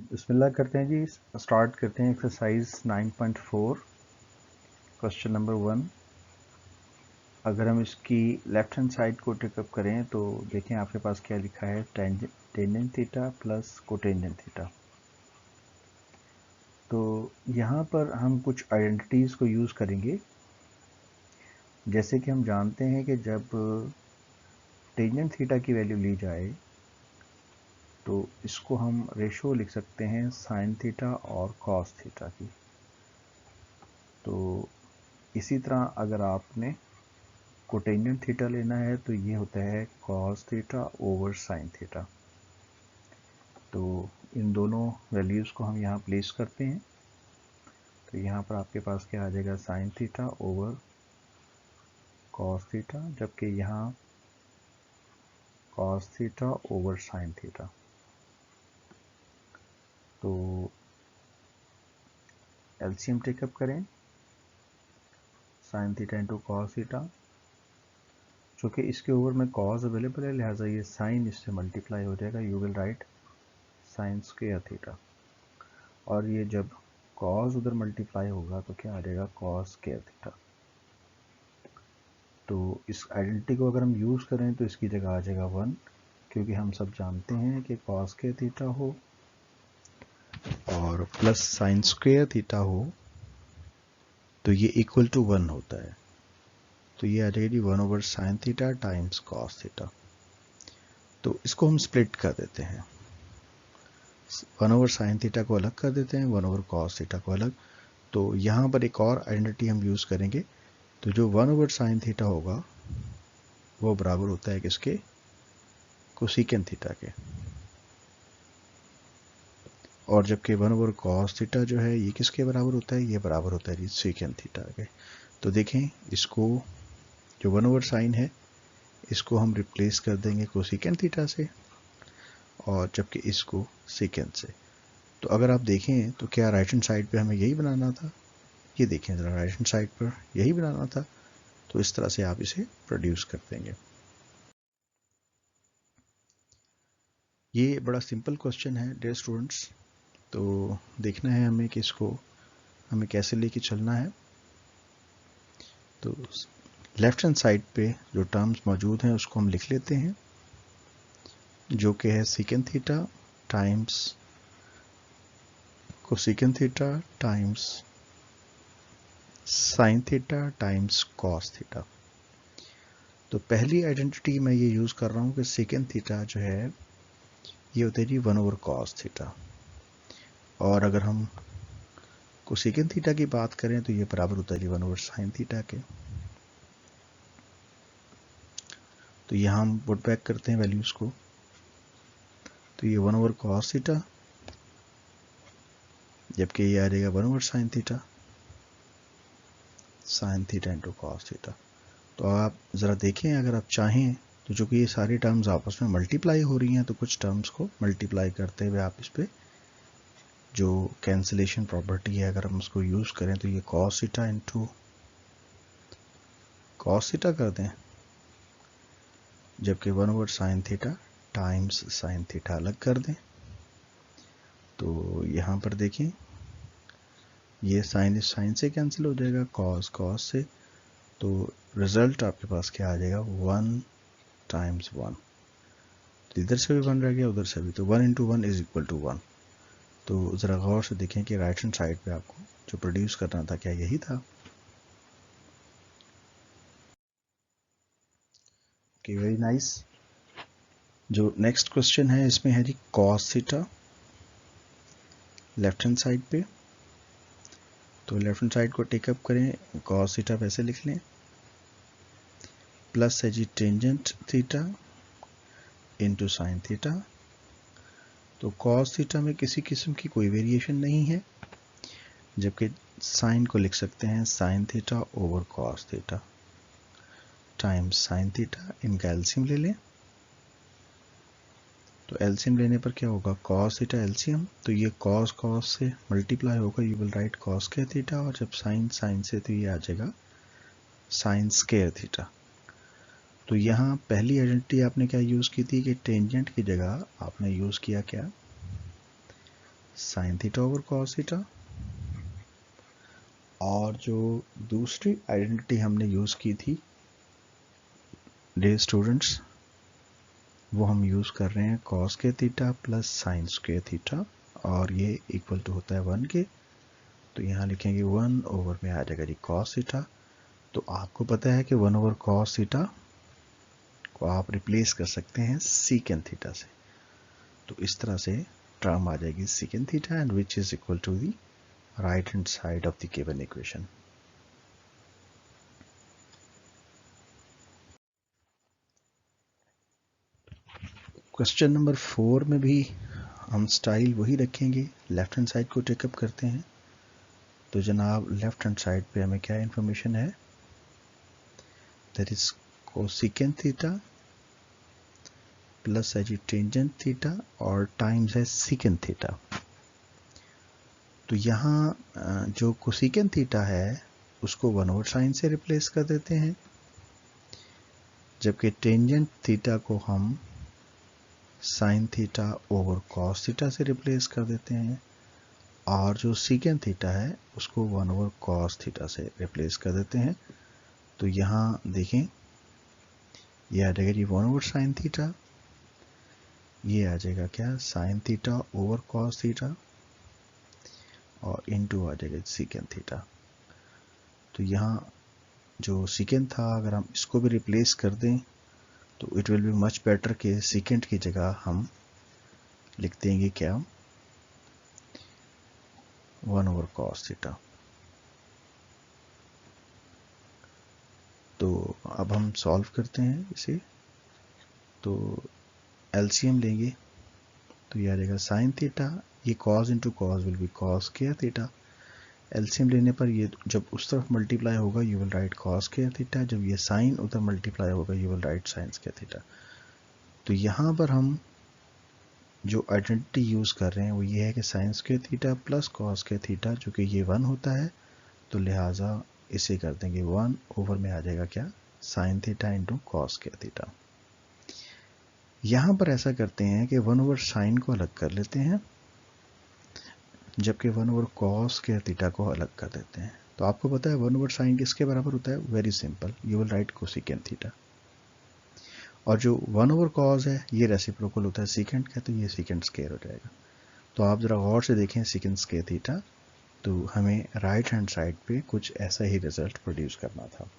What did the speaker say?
बिस्मिल्लाह करते हैं जी। स्टार्ट करते हैं एक्सरसाइज 9.4 क्वेश्चन नंबर 1। अगर हम इसकी लेफ्ट हैंड साइड को टेकअप करें तो देखें आपके पास क्या लिखा है, tangent theta plus cotangent theta. तो यहाँ पर हम कुछ आइडेंटिटीज़ को यूज़ करेंगे। जैसे कि हम जानते हैं कि जब टेंजेंट थीटा की वैल्यू ली जाए तो इसको हम रेशो लिख सकते हैं साइन थीटा और कॉस थीटा की। तो इसी तरह अगर आपने कोटेंजेंट थीटा लेना है तो ये होता है cos theta over sign theta. तो इन दोनों वैल्यूज़ को हम यहाँ प्लेस करते हैं। तो यहाँ पर आपके पास क्या आ जाएगा, sine theta over cos theta, जबकि यहाँ cos theta over sign theta. तो एलसीएम टेकअप करें, sine theta into cos theta. चूँकि इसके ओवर में कॉस अवेलेबल है लिहाजा ये साइन इससे मल्टीप्लाई हो जाएगा, you will write sine square theta. और ये जब कॉस उधर मल्टीप्लाई होगा तो क्या आ जाएगा, कॉस स्क्वायर थीटा। तो इस आइडेंटिटी को अगर हम यूज़ करें तो इसकी जगह आ जाएगा 1, क्योंकि हम सब जानते हैं कि कॉस स्क्वायर थीटा हो और प्लस साइन स्क्वायर थीटा हो तो ये इक्वल टू 1 होता है। तो ये आ जाएगी 1 over sine theta times cos theta. तो इसको हम स्प्लिट कर देते हैं, 1 ओवर साइन थीटा को अलग कर देते हैं, 1 ओवर कॉस थीटा को अलग। तो यहाँ पर एक और आइडेंटिटी हम यूज़ करेंगे। तो जो 1 ओवर साइन थीटा होगा वो बराबर होता है किसके, कोसेकेंट थीटा के। और जबकि 1 ओवर कॉस थीटा जो है ये किसके बराबर होता है, ये बराबर होता है जी सेकेंट थीटा के। तो देखें इसको, जो 1 ओवर साइन है इसको हम रिप्लेस कर देंगे कोसेकेंट थीटा से, और जबकि इसको सेकेंट से। तो अगर आप देखें तो क्या राइट हैंड साइड पे हमें यही बनाना था, ये देखें ज़रा, राइट हैंड साइड पर यही बनाना था। तो इस तरह से आप इसे प्रोड्यूस कर देंगे। ये बड़ा सिंपल क्वेश्चन है डियर स्टूडेंट्स। तो देखना है हमें कि इसको हमें कैसे लेके चलना है। तो लेफ्ट हैंड साइड पे जो टर्म्स मौजूद हैं उसको हम लिख लेते हैं, जो कि है secant theta times cosecant theta times sine theta times cos theta. तो पहली आइडेंटिटी मैं ये यूज़ कर रहा हूँ कि सेकेंट थीटा जो है ये होता है जी 1 ओवर कॉस थीटा। और अगर हम कोसेकेंट थीटा की बात करें तो ये बराबर होता है जी 1 ओवर साइन थीटा के। तो यहाँ हम पुट बैक करते हैं वैल्यूज़ को। तो ये 1 ओवर कॉस थीटा, जबकि ये आ जाएगा 1 over sine theta, sine theta into cos theta. तो आप ज़रा देखें, अगर आप चाहें तो चूँकि ये सारी टर्म्स आपस में मल्टीप्लाई हो रही हैं तो कुछ टर्म्स को मल्टीप्लाई करते हुए आप इस पर जो कैंसिलेशन प्रॉपर्टी है अगर हम उसको यूज़ करें तो ये cos theta into cos theta कर दें, जबकि 1 over sine theta times sine theta अलग कर दें। तो यहाँ पर देखें ये साइन इस साइन से कैंसिल हो जाएगा, कॉस कॉस से। तो रिजल्ट आपके पास क्या आ जाएगा, 1 टाइम्स 1। तो इधर से भी 1 रह गया, उधर से भी। तो 1 इंटू 1 इज इक्वल टू 1। तो ज़रा गौर से देखें कि राइट हैंड साइड पे आपको जो प्रोड्यूस करना था क्या यही था। Okay, very nice. जो नेक्स्ट क्वेश्चन है इसमें है जी cos theta left hand side पे। तो लेफ्ट हैंड साइड को टेकअप करें, कॉस थीटा वैसे लिख लें, प्लस है जी tangent theta into sine theta. तो कॉस थीटा में किसी किस्म की कोई वेरिएशन नहीं है, जबकि साइन को लिख सकते हैं sine theta over cos theta times sine theta. इनका एलसीएम ले लें। तो एलसीएम लेने पर क्या होगा, कॉस थीटा एलसीएम, तो ये कॉस कॉस से मल्टीप्लाई होगा, you will write cos square theta. और जब साइन साइन से तो ये आ जाएगा साइन स्क्वायर थीटा। तो यहाँ पहली आइडेंटिटी आपने क्या यूज़ की थी कि टेंजेंट की जगह आपने यूज़ किया क्या, sine theta over cos theta. और जो दूसरी आइडेंटिटी हमने यूज़ की थी डियर स्टूडेंट्स, वो हम यूज़ कर रहे हैं कॉस के theta plus sine square theta, और ये इक्वल टू होता है 1 के। तो यहाँ लिखेंगे 1 ओवर में आ जाएगा जी कॉस थीटा। तो आपको पता है कि 1 ओवर कॉस थीटा को आप रिप्लेस कर सकते हैं सीकेंट थीटा से। तो इस तरह से टर्म आ जाएगी secant theta and which is equal to the right hand side of the given equation. Question number 4 में भी हम स्टाइल वही रखेंगे, लेफ्ट हैंड साइड को टेकअप करते हैं। तो जनाब लेफ्ट हैंड साइड पे हमें क्या इंफॉर्मेशन है, that is cosecant theta plus है जी टेंजेंट थीटा और टाइम्स है सीकेंट थीटा। तो यहाँ जो कोसेकेंट थीटा है उसको 1 ओवर साइन से रिप्लेस कर देते हैं, जबकि टेंजेंट थीटा को हम sine theta over cos theta से रिप्लेस कर देते हैं, और जो सीकेंट थीटा है उसको 1 ओवर कॉस थीटा से रिप्लेस कर देते हैं। तो यहाँ देखें ये आ जाएगा जी 1 ओवर साइन थीटा, ये आ जाएगा क्या sine theta over cos theta, और इनटू आ जाएगा सीकेंट थीटा। तो यहाँ जो सीकेंट था अगर हम इसको भी रिप्लेस कर दें तो it will be much better के सीकेंट की जगह हम लिख देंगे क्या 1 ओवर कॉस थीटा। तो अब हम सॉल्व करते हैं इसे। तो एलसीएम लेंगे तो ये आ जाएगा साइन थीटा, ये cos into cos will be cos square theta. LCM लेने पर ये जब उस तरफ मल्टीप्लाई होगा you will write cos square theta, जब ये साइन उधर मल्टीप्लाई होगा you will write sine square theta. तो यहाँ पर हम जो आइडेंटिटी यूज़ कर रहे हैं वो ये है कि sine square theta plus cos square theta, जो कि ये 1 होता है, तो लिहाजा इसे कर देंगे 1 ओवर में आ जाएगा क्या sine theta into cos square theta. यहाँ पर ऐसा करते हैं कि 1 ओवर साइन को अलग कर लेते हैं, जबकि 1 ओवर कॉस स्क्वायर थीटा को अलग कर देते हैं। तो आपको पता है 1 ओवर साइन किसके बराबर होता है, very simple, you will write cosecant theta. और जो 1 ओवर कॉस है ये रेसिप्रोकल होता है सीकेंट का, तो ये सीकेंट स्क्वायर हो जाएगा। तो आप ज़रा गौर से देखें सीकेंट स्क्वायर थीटा, तो हमें राइट हैंड साइड पे कुछ ऐसा ही रिजल्ट प्रोड्यूस करना था।